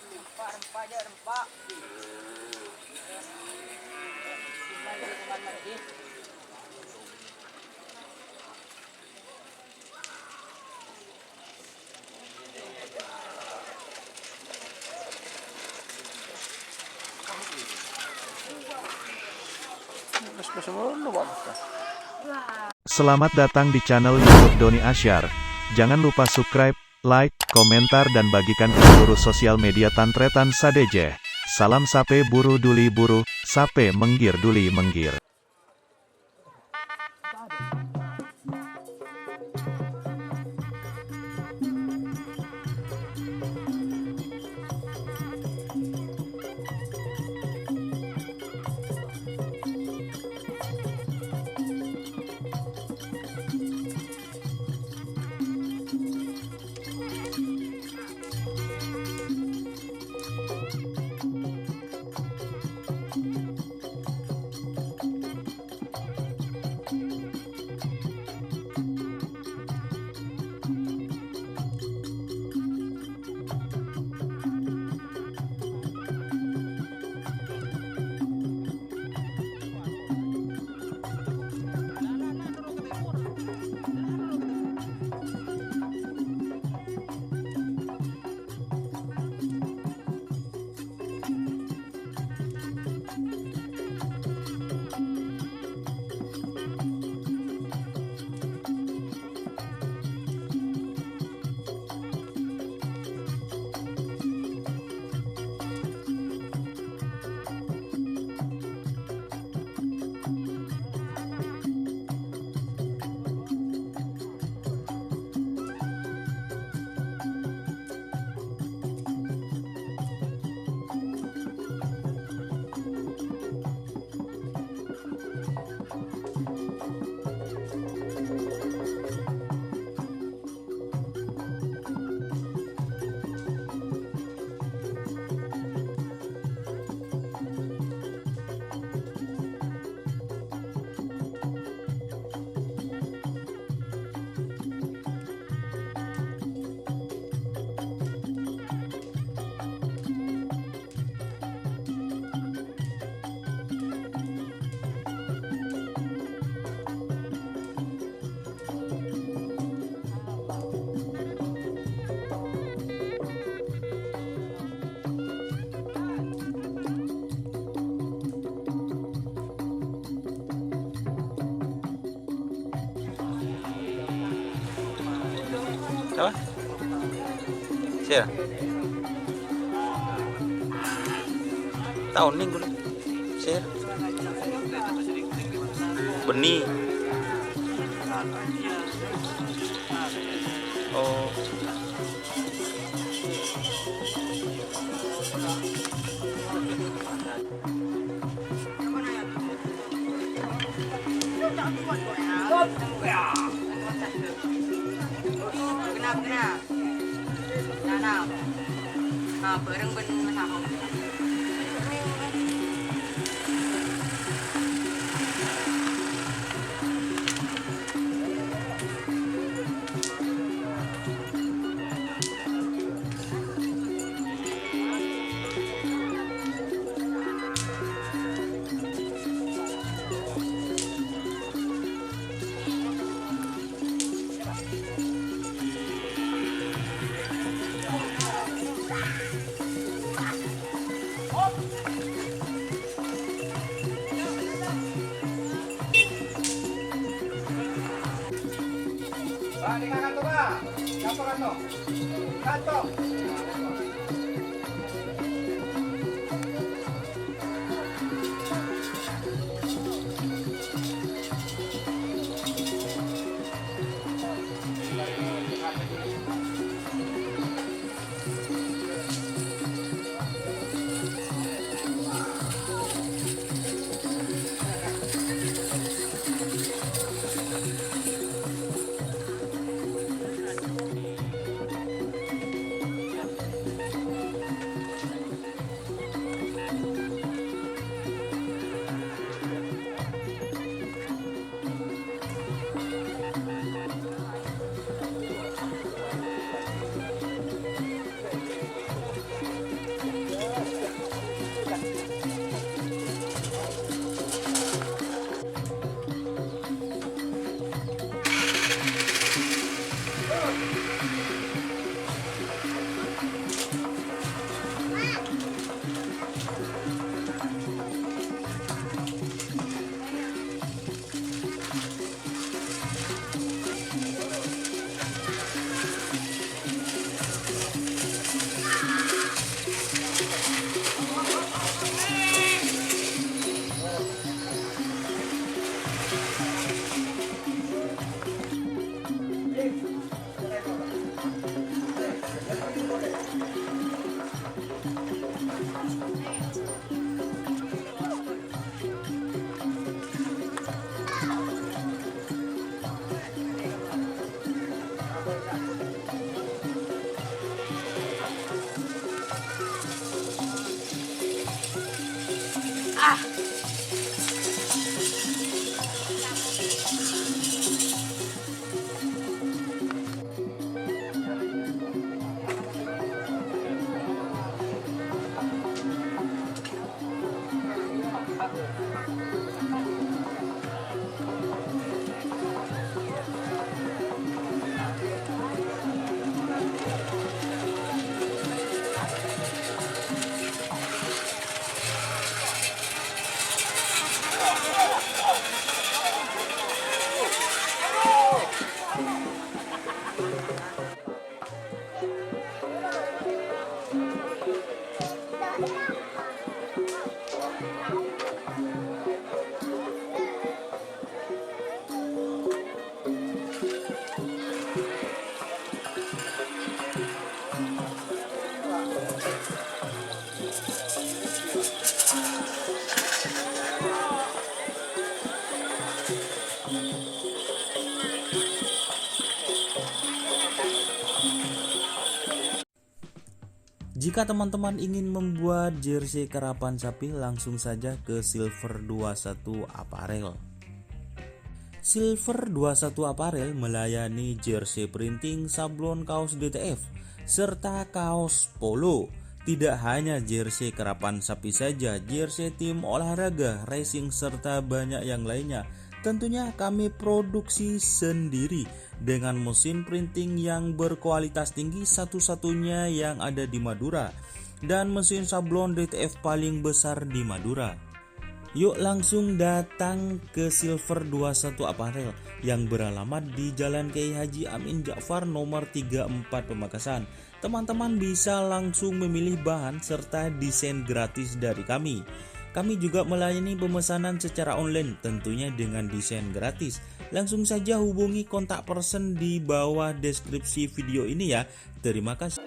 Rempah-rempah aja, rempah. Lagi. Selamat datang di channel YouTube Doni Asyar. Jangan lupa subscribe, like, komentar dan bagikan ke seluruh sosial media Tantretan Sadejeh. Salam sape buru duli buru, sape menggir duli menggir. Apa? Siapa? Tahun nih gue. Siapa? Benih. Oh. Nah, bareng ben sama. Di kanan tuh, Pak. Siapa kan tuh? Kantong. Jika teman-teman ingin membuat jersey karapan sapi, langsung saja ke Silver 21 Apparel. Silver 21 Apparel melayani jersey printing, sablon, kaos DTF, serta kaos polo. Tidak hanya jersey karapan sapi saja, jersey tim olahraga, racing, serta banyak yang lainnya. Tentunya kami produksi sendiri dengan mesin printing yang berkualitas tinggi, satu-satunya yang ada di Madura, dan mesin sablon DTF paling besar di Madura. Yuk langsung datang ke Silver 21 Apparel yang beralamat di Jalan Kiai Haji Amin Ja'far nomor 34 Pamekasan. Teman-teman bisa langsung memilih bahan serta desain gratis dari kami. Kami juga melayani pemesanan secara online, tentunya dengan desain gratis. Langsung saja hubungi kontak person di bawah deskripsi video ini ya. Terima kasih.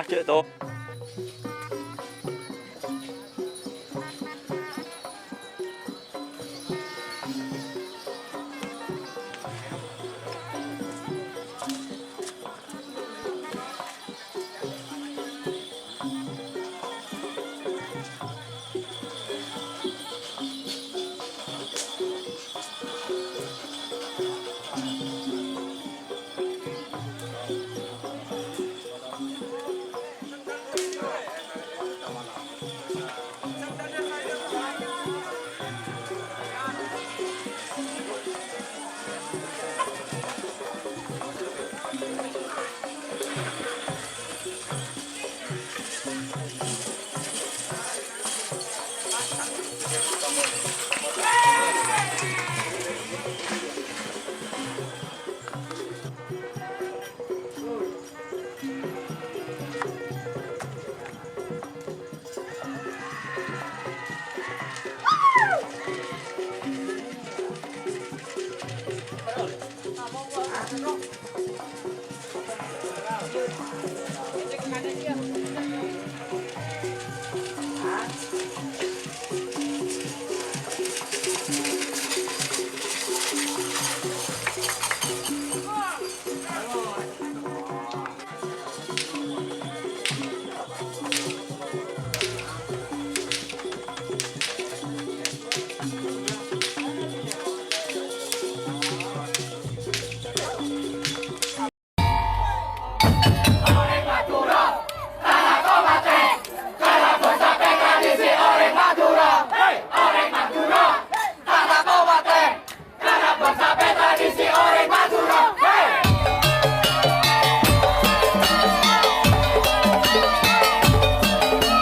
cek to.